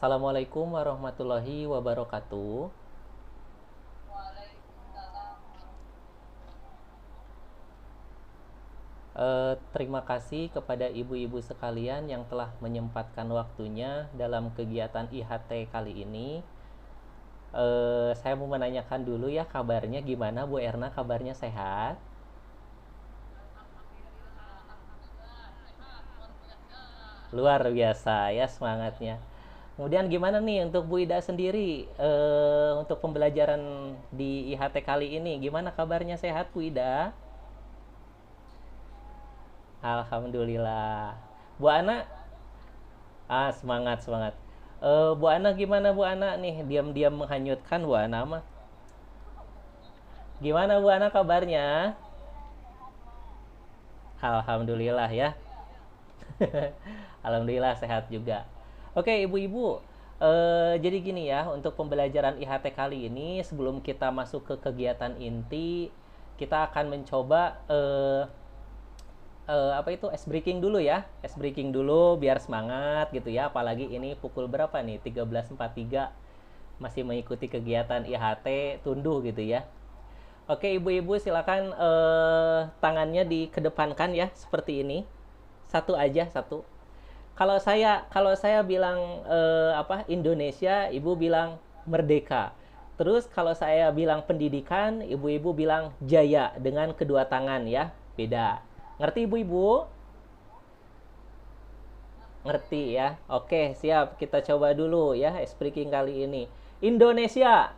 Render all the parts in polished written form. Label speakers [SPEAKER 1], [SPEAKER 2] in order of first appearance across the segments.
[SPEAKER 1] Assalamualaikum warahmatullahi wabarakatuh. Terima kasih kepada ibu-ibu sekalian yang telah menyempatkan waktunya dalam kegiatan IHT kali ini. Saya mau menanyakan dulu ya, kabarnya gimana Bu Erna? Kabarnya sehat? Luar biasa ya semangatnya. Kemudian gimana nih untuk Bu Ida sendiri, untuk pembelajaran di IHT kali ini? Gimana kabarnya, sehat Bu Ida? Alhamdulillah. Bu Ana, semangat semangat. Bu Ana gimana Bu Ana nih? Diam-diam menghanyutkan Bu Ana mah. Gimana Bu Ana kabarnya? Alhamdulillah ya. Alhamdulillah sehat juga. Oke ibu-ibu, jadi gini ya, untuk pembelajaran IHT kali ini sebelum kita masuk ke kegiatan inti, kita akan mencoba apa itu, ice breaking dulu ya, ice breaking dulu biar semangat gitu ya, apalagi ini pukul berapa nih, 13.43, masih mengikuti kegiatan IHT tunduh gitu ya. Oke ibu-ibu, silakan tangannya dikedepankan ya seperti ini, satu aja, satu. Kalau saya bilang apa, Indonesia, ibu bilang merdeka. Terus kalau saya bilang pendidikan, ibu-ibu bilang jaya dengan kedua tangan ya, beda. Ngerti ibu-ibu? Ngerti ya. Oke, siap. Kita coba dulu ya speaking kali ini. Indonesia.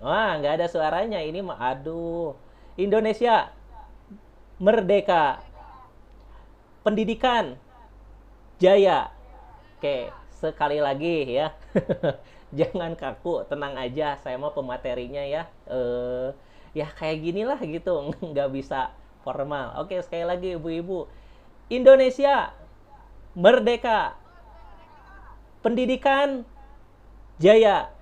[SPEAKER 1] Wah, nggak ada suaranya ini mah. Aduh. Indonesia merdeka. Pendidikan jaya. Oke, sekali lagi ya. Jangan kaku, tenang aja. Saya mau pematerinya ya. Ya kayak gini lah gitu, nggak bisa formal. Oke, sekali lagi ibu-ibu. Indonesia merdeka. Pendidikan jaya.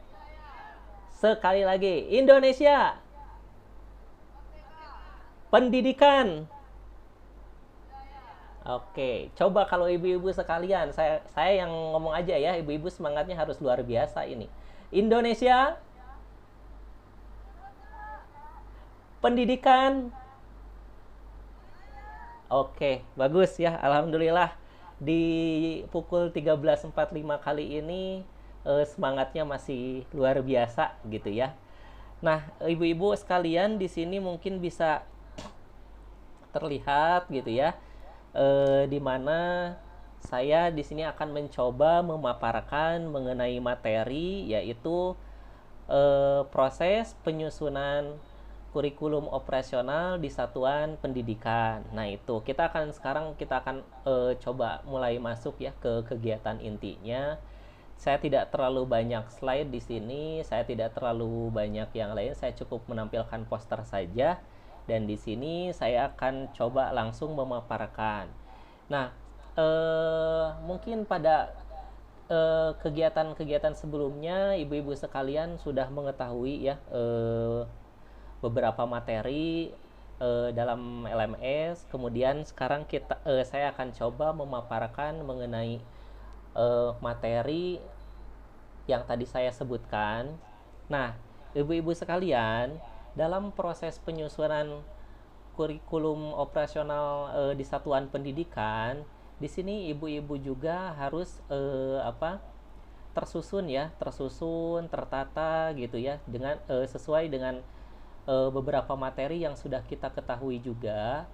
[SPEAKER 1] Sekali lagi. Indonesia pendidikan. Oke, coba kalau ibu-ibu sekalian, saya yang ngomong aja ya, ibu-ibu semangatnya harus luar biasa ini. Indonesia pendidikan. Oke, bagus ya, alhamdulillah. Di pukul 13.45 kali ini semangatnya masih luar biasa gitu ya. Nah, ibu-ibu sekalian di sini mungkin bisa terlihat gitu ya, di mana saya di sini akan mencoba memaparkan mengenai materi, yaitu proses penyusunan kurikulum operasional di satuan pendidikan. Nah, itu kita akan coba mulai masuk ya ke kegiatan intinya. Saya tidak terlalu banyak slide di sini, saya tidak terlalu banyak yang lain, saya cukup menampilkan poster saja, dan di sini saya akan coba langsung memaparkan. Nah, mungkin pada kegiatan-kegiatan sebelumnya ibu-ibu sekalian sudah mengetahui ya beberapa materi dalam LMS. Kemudian sekarang saya akan coba memaparkan mengenai materi yang tadi saya sebutkan. Nah, ibu-ibu sekalian, dalam proses penyusunan kurikulum operasional di satuan pendidikan, di sini ibu-ibu juga harus tersusun ya, tersusun, tertata gitu ya, dengan sesuai dengan beberapa materi yang sudah kita ketahui juga.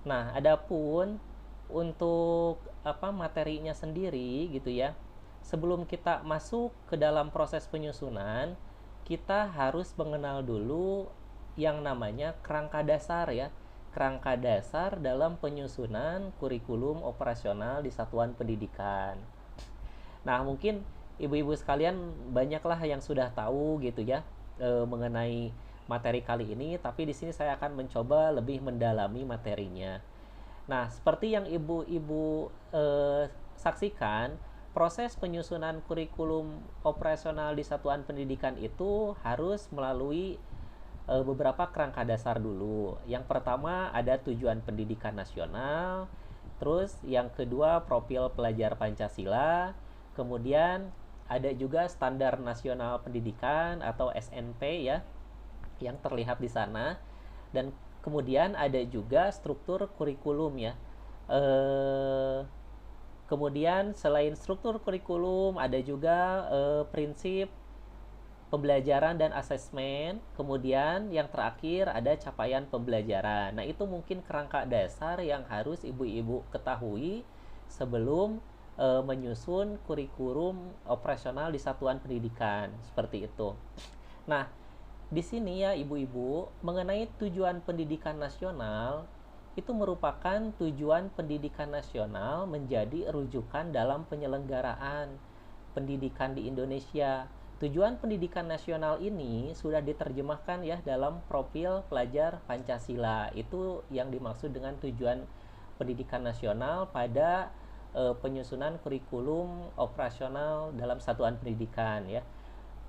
[SPEAKER 1] Nah, adapun untuk apa, materinya sendiri gitu ya. Sebelum kita masuk ke dalam proses penyusunan, kita harus mengenal dulu yang namanya kerangka dasar ya. Kerangka dasar dalam penyusunan kurikulum operasional di satuan pendidikan. Nah, mungkin ibu-ibu sekalian banyaklah yang sudah tahu gitu ya mengenai materi kali ini, tapi di sini saya akan mencoba lebih mendalami materinya. Nah, seperti yang ibu-ibu saksikan, proses penyusunan kurikulum operasional di satuan pendidikan itu harus melalui beberapa kerangka dasar dulu. Yang pertama ada tujuan pendidikan nasional, terus yang kedua profil pelajar Pancasila, Kemudian ada juga standar nasional pendidikan atau SNP ya yang terlihat di sana, dan kemudian ada juga struktur kurikulum ya. Eh, Kemudian selain struktur kurikulum ada juga prinsip pembelajaran dan asesmen. Kemudian yang terakhir ada capaian pembelajaran. Nah, itu mungkin kerangka dasar yang harus ibu-ibu ketahui sebelum menyusun kurikulum operasional di satuan pendidikan seperti itu. Nah, di sini ya ibu-ibu, mengenai tujuan pendidikan nasional, itu merupakan tujuan pendidikan nasional menjadi rujukan dalam penyelenggaraan pendidikan di Indonesia. Tujuan pendidikan nasional ini sudah diterjemahkan ya dalam profil pelajar Pancasila. Itu yang dimaksud dengan tujuan pendidikan nasional pada penyusunan kurikulum operasional dalam satuan pendidikan ya.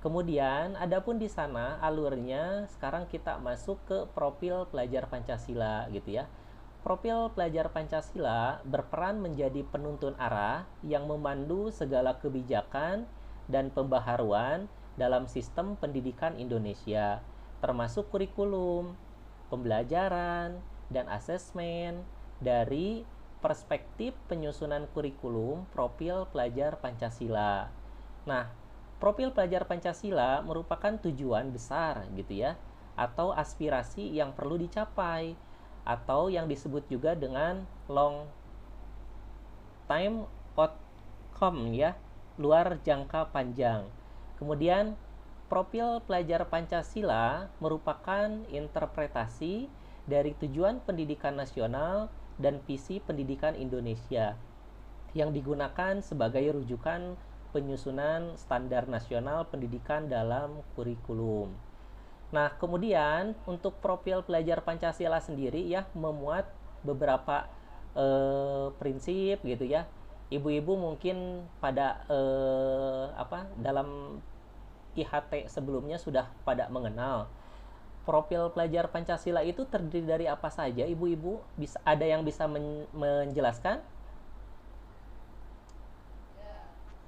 [SPEAKER 1] Kemudian, adapun di sana alurnya sekarang kita masuk ke profil pelajar Pancasila gitu ya. Profil pelajar Pancasila berperan menjadi penuntun arah yang memandu segala kebijakan dan pembaharuan dalam sistem pendidikan Indonesia, termasuk kurikulum, pembelajaran, dan asesmen dari perspektif penyusunan kurikulum profil pelajar Pancasila. Nah, profil pelajar Pancasila merupakan tujuan besar gitu ya, atau aspirasi yang perlu dicapai, atau yang disebut juga dengan long time outcome ya, luar jangka panjang. Kemudian profil pelajar Pancasila merupakan interpretasi dari tujuan pendidikan nasional dan visi pendidikan Indonesia yang digunakan sebagai rujukan penyusunan standar nasional pendidikan dalam kurikulum. Nah, kemudian untuk profil pelajar Pancasila sendiri ya memuat beberapa prinsip gitu ya. Ibu-ibu mungkin pada dalam IHT sebelumnya sudah pada mengenal. Profil pelajar Pancasila itu terdiri dari apa saja, ibu-ibu? Bisa ada yang bisa menjelaskan?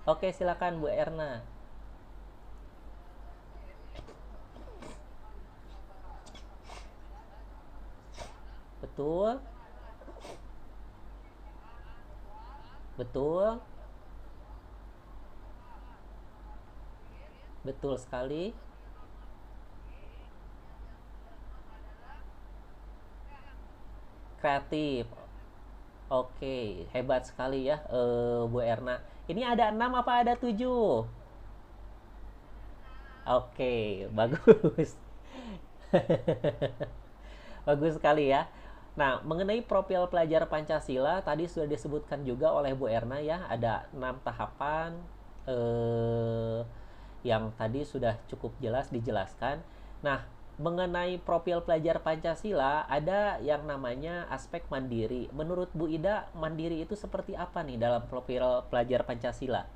[SPEAKER 1] Oke, silakan Bu Erna. Betul, betul, betul sekali. Kreatif. Oke, hebat sekali ya Bu Erna. Ini ada 6 apa ada 7? Oke, bagus. Bagus sekali ya. Nah, mengenai profil pelajar Pancasila tadi sudah disebutkan juga oleh Bu Erna ya, ada 6 tahapan yang tadi sudah cukup jelas dijelaskan. Nah, mengenai profil pelajar Pancasila ada yang namanya aspek mandiri. Menurut Bu Ida, mandiri itu seperti apa nih dalam profil pelajar Pancasila?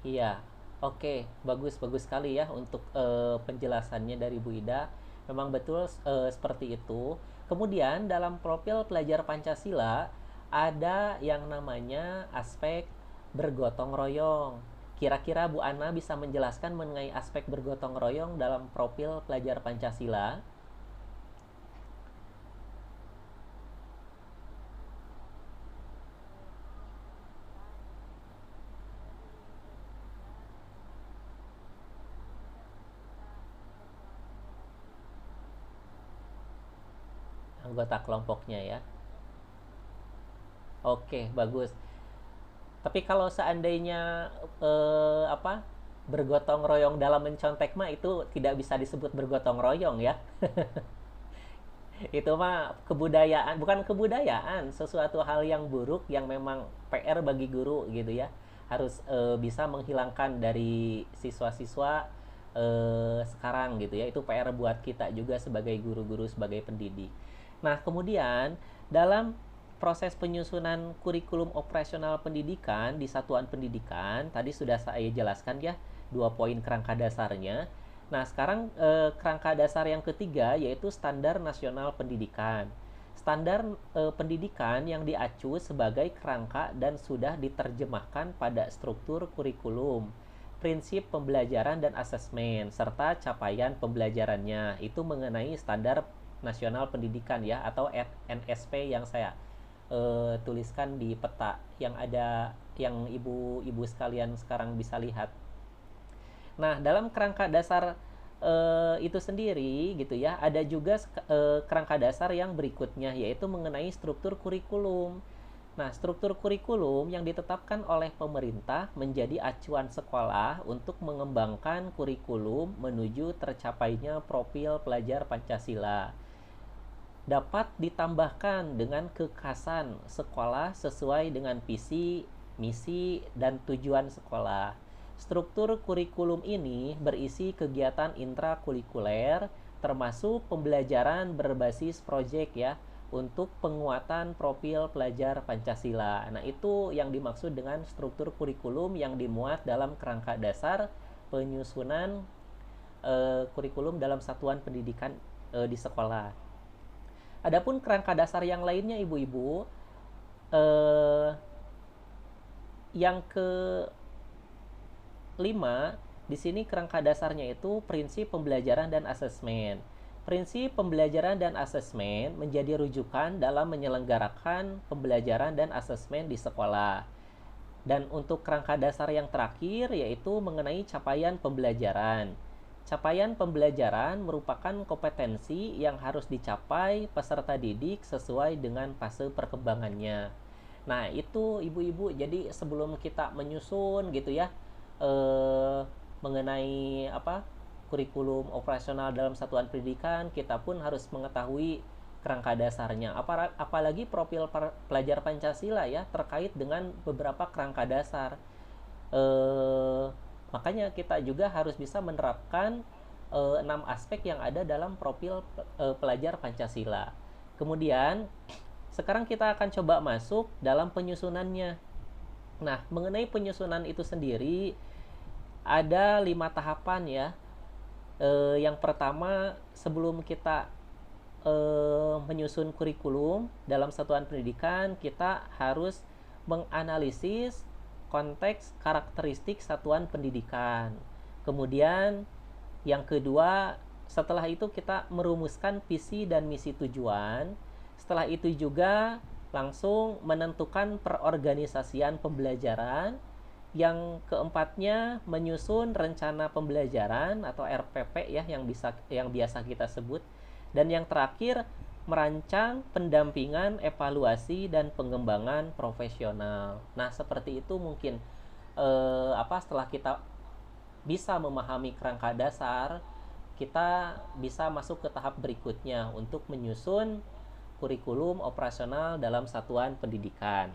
[SPEAKER 1] Iya, oke, bagus bagus sekali ya untuk penjelasannya dari Bu Ida. Memang betul seperti itu. Kemudian dalam profil pelajar Pancasila ada yang namanya aspek bergotong royong. Kira-kira Bu Ana bisa menjelaskan mengenai aspek bergotong royong dalam profil pelajar Pancasila? Anggota kelompoknya ya. Oke, bagus. Tapi kalau seandainya bergotong royong dalam mencontek mah itu tidak bisa disebut bergotong royong ya. Itu mah kebudayaan, bukan kebudayaan, sesuatu hal yang buruk yang memang PR bagi guru gitu ya. Harus bisa menghilangkan dari siswa-siswa sekarang gitu ya. Itu PR buat kita juga sebagai guru-guru, sebagai pendidik. Nah, kemudian dalam proses penyusunan kurikulum operasional pendidikan di satuan pendidikan tadi sudah saya jelaskan ya, 2 poin kerangka dasarnya. Nah, sekarang kerangka dasar yang ketiga yaitu standar nasional pendidikan. Standar pendidikan yang diacu sebagai kerangka dan sudah diterjemahkan pada struktur kurikulum, prinsip pembelajaran dan asesmen, serta capaian pembelajarannya. Itu mengenai standar nasional pendidikan ya, atau NSP yang saya tuliskan di peta yang ada, yang ibu-ibu sekalian sekarang bisa lihat. Nah, dalam kerangka dasar itu sendiri gitu ya, ada juga kerangka dasar yang berikutnya yaitu mengenai struktur kurikulum. Nah, struktur kurikulum yang ditetapkan oleh pemerintah menjadi acuan sekolah untuk mengembangkan kurikulum menuju tercapainya profil pelajar Pancasila. Dapat ditambahkan dengan kekhasan sekolah sesuai dengan visi, misi, dan tujuan sekolah. Struktur kurikulum ini berisi kegiatan intrakurikuler, termasuk pembelajaran berbasis proyek ya, untuk penguatan profil pelajar Pancasila. Nah, itu yang dimaksud dengan struktur kurikulum yang dimuat dalam kerangka dasar penyusunan kurikulum dalam satuan pendidikan di sekolah. Adapun kerangka dasar yang lainnya ibu-ibu, eh, yang kelima di sini kerangka dasarnya itu prinsip pembelajaran dan asesmen. Prinsip pembelajaran dan asesmen menjadi rujukan dalam menyelenggarakan pembelajaran dan asesmen di sekolah. Dan untuk kerangka dasar yang terakhir yaitu mengenai capaian pembelajaran. Capaian pembelajaran merupakan kompetensi yang harus dicapai peserta didik sesuai dengan fase perkembangannya. Nah, itu ibu-ibu, jadi sebelum kita menyusun gitu ya, mengenai apa kurikulum operasional dalam satuan pendidikan, kita pun harus mengetahui kerangka dasarnya. Apalagi profil pelajar Pancasila ya, terkait dengan beberapa kerangka dasar. eh, Makanya kita juga harus bisa menerapkan 6 aspek yang ada dalam profil pelajar Pancasila. Kemudian sekarang kita akan coba masuk dalam penyusunannya. Nah, mengenai penyusunan itu sendiri ada 5 tahapan ya. Yang pertama, sebelum kita menyusun kurikulum dalam satuan pendidikan, kita harus menganalisis konteks karakteristik satuan pendidikan. Kemudian yang kedua, setelah itu kita merumuskan visi dan misi tujuan. Setelah itu juga langsung menentukan perorganisasian pembelajaran. Yang keempatnya, menyusun rencana pembelajaran atau RPP ya, yang biasa kita sebut. Dan yang terakhir, merancang pendampingan, evaluasi, dan pengembangan profesional. Nah, seperti itu mungkin setelah kita bisa memahami kerangka dasar, kita bisa masuk ke tahap berikutnya untuk menyusun kurikulum operasional dalam satuan pendidikan.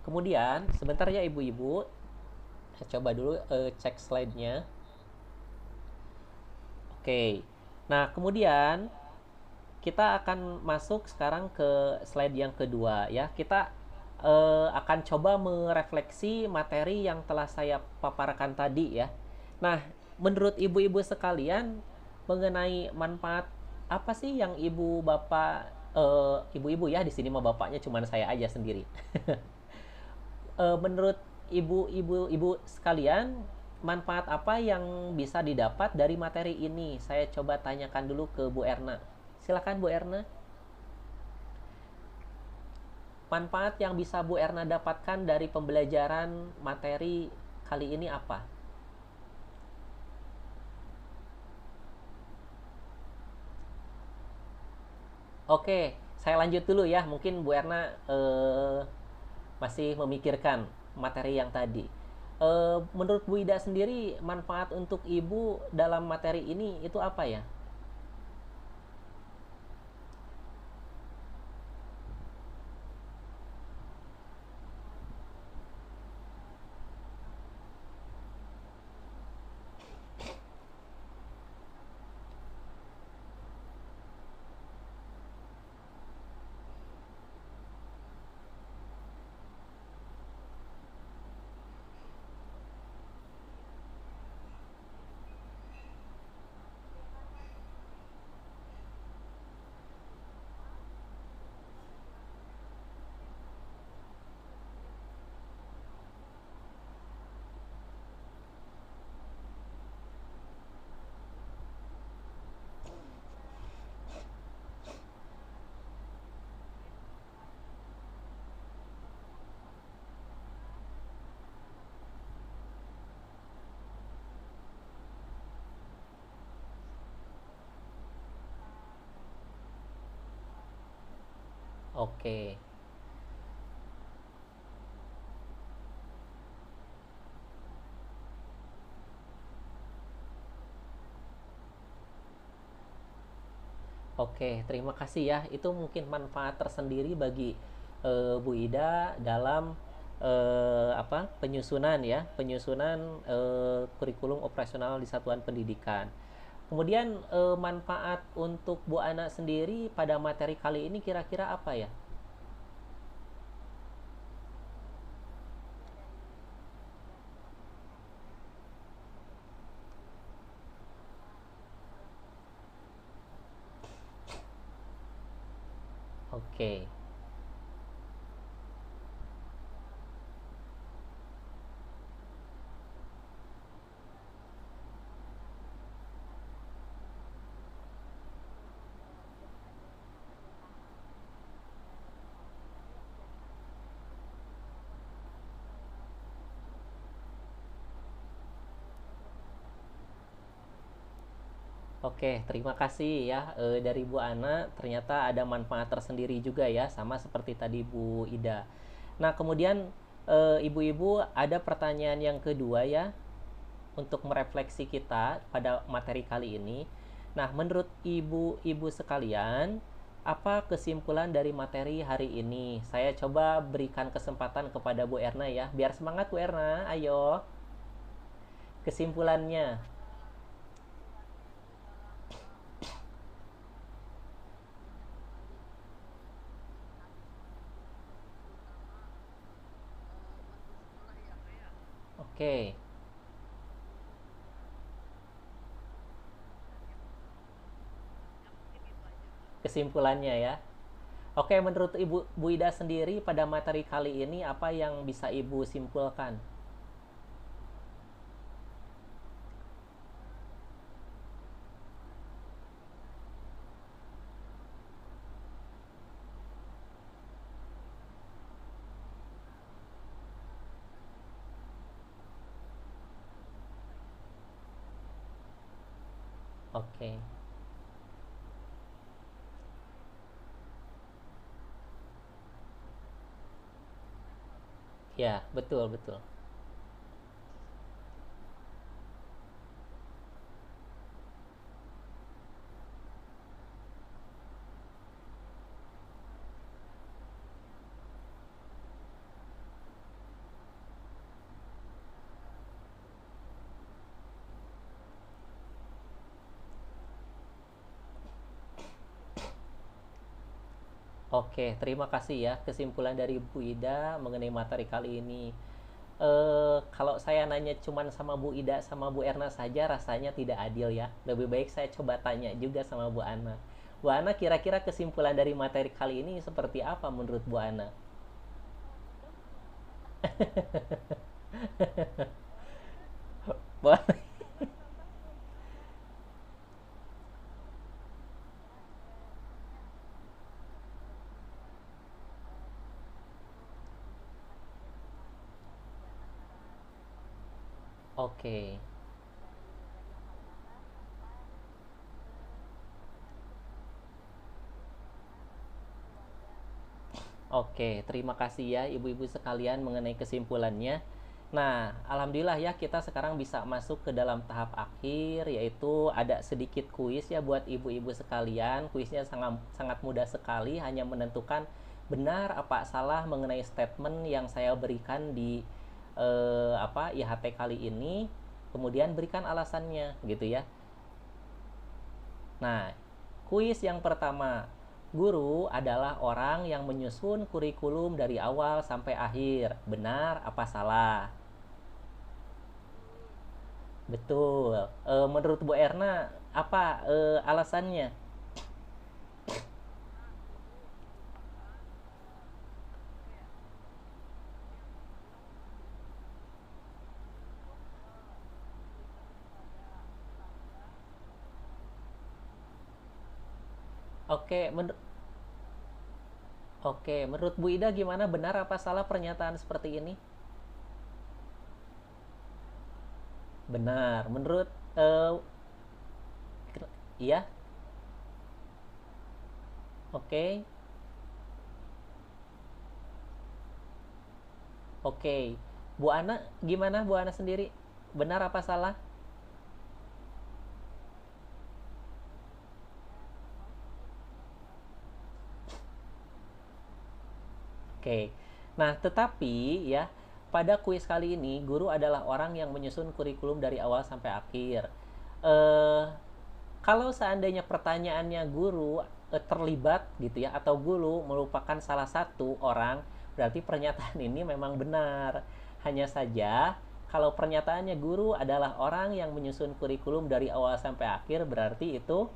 [SPEAKER 1] Kemudian, sebentar ya ibu-ibu, saya coba dulu cek slide-nya. Oke. Nah, kemudian kita akan masuk sekarang ke slide yang kedua ya. Kita akan coba merefleksi materi yang telah saya paparkan tadi ya. Nah, menurut ibu-ibu sekalian, mengenai manfaat apa sih yang ibu-ibu ya, di sini mah bapaknya cuma saya aja sendiri. Menurut ibu sekalian, manfaat apa yang bisa didapat dari materi ini? Saya coba tanyakan dulu ke Bu Erna. Silakan Bu Erna. Manfaat yang bisa Bu Erna dapatkan dari pembelajaran materi kali ini apa? Oke, saya lanjut dulu ya. Mungkin Bu Erna masih memikirkan materi yang tadi. Menurut Bu Ida sendiri, manfaat untuk ibu dalam materi ini itu apa ya? Oke. Oke, terima kasih ya. Itu mungkin manfaat tersendiri bagi Bu Ida dalam apa penyusunan ya, penyusunan kurikulum operasional di satuan pendidikan. Kemudian manfaat untuk Bu Ana sendiri pada materi kali ini kira-kira apa ya? Oke. Oke, terima kasih ya dari Bu Ana. Ternyata ada manfaat tersendiri juga ya, sama seperti tadi Bu Ida. Nah, kemudian ibu-ibu ada pertanyaan yang kedua ya untuk merefleksi kita pada materi kali ini. Nah, menurut ibu-ibu sekalian, apa kesimpulan dari materi hari ini? Saya coba berikan kesempatan kepada Bu Erna ya, biar semangat Bu Erna. Ayo, kesimpulannya. Oke, kesimpulannya ya. Oke, menurut Ibu Bu Ida sendiri pada materi kali ini apa yang bisa Ibu simpulkan? Oke. Ya, betul, betul. Oke, terima kasih ya kesimpulan dari Bu Ida mengenai materi kali ini. Kalau saya nanya cuman sama Bu Ida sama Bu Erna saja rasanya tidak adil ya. Lebih baik saya coba tanya juga sama Bu Ana. Bu Ana, kira-kira kesimpulan dari materi kali ini seperti apa menurut Bu Ana? Bu Ana. Oke. Oke, terima kasih ya ibu-ibu sekalian mengenai kesimpulannya. Nah, alhamdulillah ya kita sekarang bisa masuk ke dalam tahap akhir yaitu ada sedikit kuis ya buat ibu-ibu sekalian. Kuisnya sangat sangat mudah sekali, hanya menentukan benar apa salah mengenai statement yang saya berikan di apa IHT kali ini. Kemudian berikan alasannya gitu ya. Nah, kuis yang pertama. Guru adalah orang yang menyusun kurikulum dari awal sampai akhir. Benar apa salah? Betul. Menurut Bu Erna, apa alasannya? Oke, menurut Bu Ida gimana? Benar apa salah pernyataan seperti ini? Benar. Menurut eh, iya? Oke. Oke. Bu Ana, gimana Bu Ana sendiri? Benar apa salah? Oke. Nah, tetapi ya, pada kuis kali ini guru adalah orang yang menyusun kurikulum dari awal sampai akhir. Eh, kalau seandainya pertanyaannya guru terlibat gitu ya atau guru merupakan salah satu orang, berarti pernyataan ini memang benar. Hanya saja kalau pernyataannya guru adalah orang yang menyusun kurikulum dari awal sampai akhir, berarti itu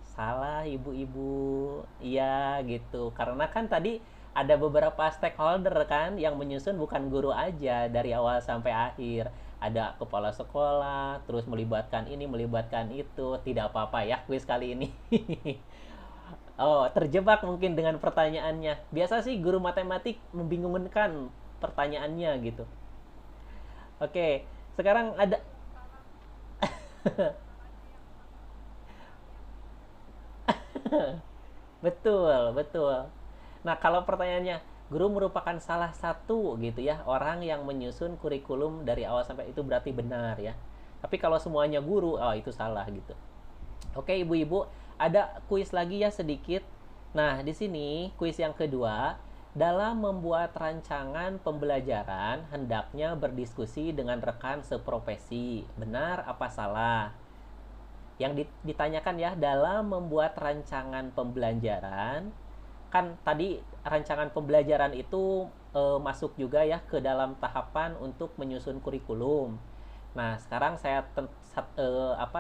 [SPEAKER 1] salah ibu-ibu. Iya gitu. Karena kan tadi ada beberapa stakeholder kan yang menyusun, bukan guru aja dari awal sampai akhir. Ada kepala sekolah, terus melibatkan ini, melibatkan itu. Tidak apa-apa ya kuis kali ini. Oh, terjebak mungkin dengan pertanyaannya. Biasa sih guru matematik membingungkan pertanyaannya gitu. Oke, sekarang ada. Betul, betul. Nah, kalau pertanyaannya, guru merupakan salah satu gitu ya, orang yang menyusun kurikulum dari awal sampai, itu berarti benar ya. Tapi kalau semuanya guru, oh itu salah gitu. Oke, ibu-ibu, ada kuis lagi ya sedikit. Nah, di sini kuis yang kedua, dalam membuat rancangan pembelajaran hendaknya berdiskusi dengan rekan seprofesi. Benar apa salah? Yang ditanyakan ya, dalam membuat rancangan pembelajaran, kan tadi rancangan pembelajaran itu masuk juga ya ke dalam tahapan untuk menyusun kurikulum. Nah, sekarang saya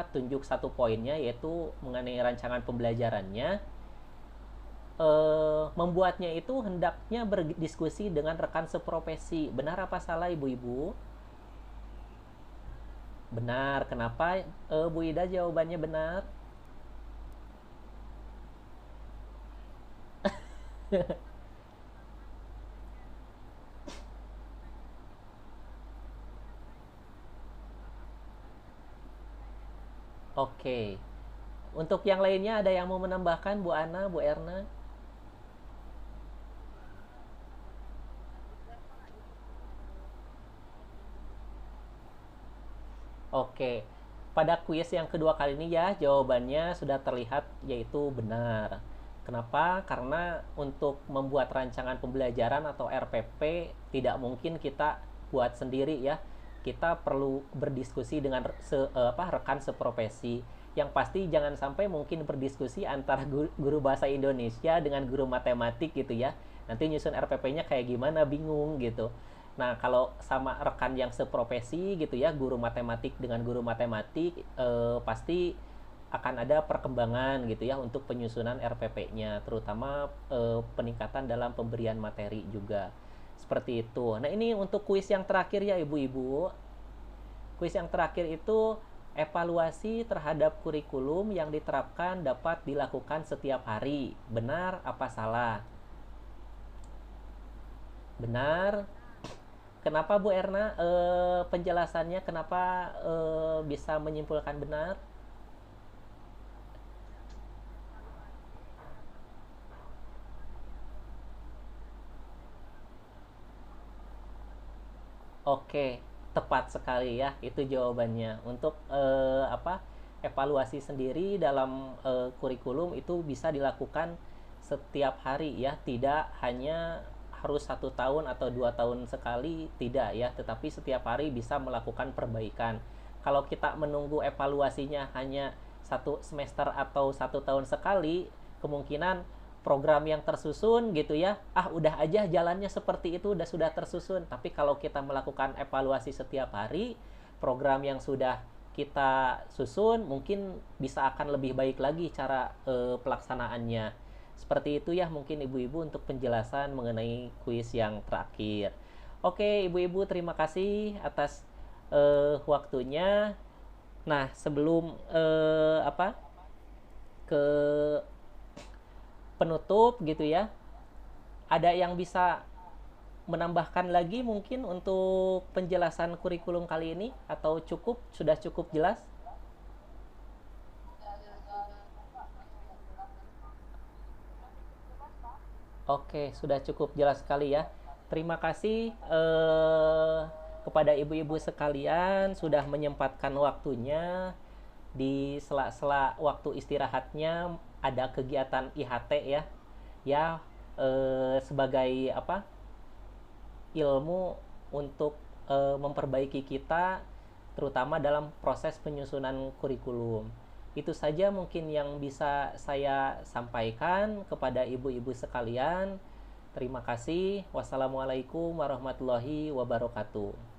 [SPEAKER 1] tunjuk satu poinnya, yaitu mengenai rancangan pembelajarannya. Membuatnya itu hendaknya berdiskusi dengan rekan seprofesi. Benar apa salah ibu-ibu? Benar. Kenapa Bu Ida jawabannya benar? Oke. Untuk yang lainnya ada yang mau menambahkan, Bu Ana, Bu Erna? Oke. Pada kuis yang kedua kali ini ya, jawabannya sudah terlihat, yaitu benar. Kenapa? Karena untuk membuat rancangan pembelajaran atau RPP tidak mungkin kita buat sendiri ya. Kita perlu berdiskusi dengan rekan seprofesi. Yang pasti jangan sampai mungkin berdiskusi antara guru bahasa Indonesia dengan guru matematik gitu ya. Nanti nyusun RPP-nya kayak gimana, bingung gitu. Nah, kalau sama rekan yang seprofesi gitu ya, guru matematik dengan guru matematik, pasti akan ada perkembangan gitu ya untuk penyusunan RPP-nya, terutama peningkatan dalam pemberian materi juga. Seperti itu. Nah, ini untuk kuis yang terakhir ya ibu-ibu. Kuis yang terakhir itu evaluasi terhadap kurikulum yang diterapkan dapat dilakukan setiap hari. Benar apa salah? Benar. Kenapa Bu Erna? Penjelasannya kenapa bisa menyimpulkan benar? Oke, tepat sekali ya. Itu jawabannya. Untuk evaluasi sendiri dalam kurikulum itu bisa dilakukan setiap hari ya, tidak hanya harus 1 tahun atau 2 tahun sekali, tidak ya, tetapi setiap hari bisa melakukan perbaikan. Kalau kita menunggu evaluasinya hanya 1 semester atau 1 tahun sekali, kemungkinan program yang tersusun gitu ya, udah aja jalannya seperti itu, udah sudah tersusun. Tapi kalau kita melakukan evaluasi setiap hari, program yang sudah kita susun mungkin bisa akan lebih baik lagi cara pelaksanaannya. Seperti itu ya mungkin ibu-ibu untuk penjelasan mengenai kuis yang terakhir. Oke, ibu-ibu, terima kasih atas waktunya. Nah, sebelum ke penutup gitu ya, ada yang bisa menambahkan lagi mungkin untuk penjelasan kurikulum kali ini, atau sudah cukup jelas? Oke, sudah cukup jelas sekali ya. Terima kasih kepada ibu-ibu sekalian sudah menyempatkan waktunya di sela-sela waktu istirahatnya ada kegiatan IHT ya. Ya sebagai apa? Ilmu untuk memperbaiki kita terutama dalam proses penyusunan kurikulum. Itu saja mungkin yang bisa saya sampaikan kepada ibu-ibu sekalian. Terima kasih. Wassalamualaikum warahmatullahi wabarakatuh.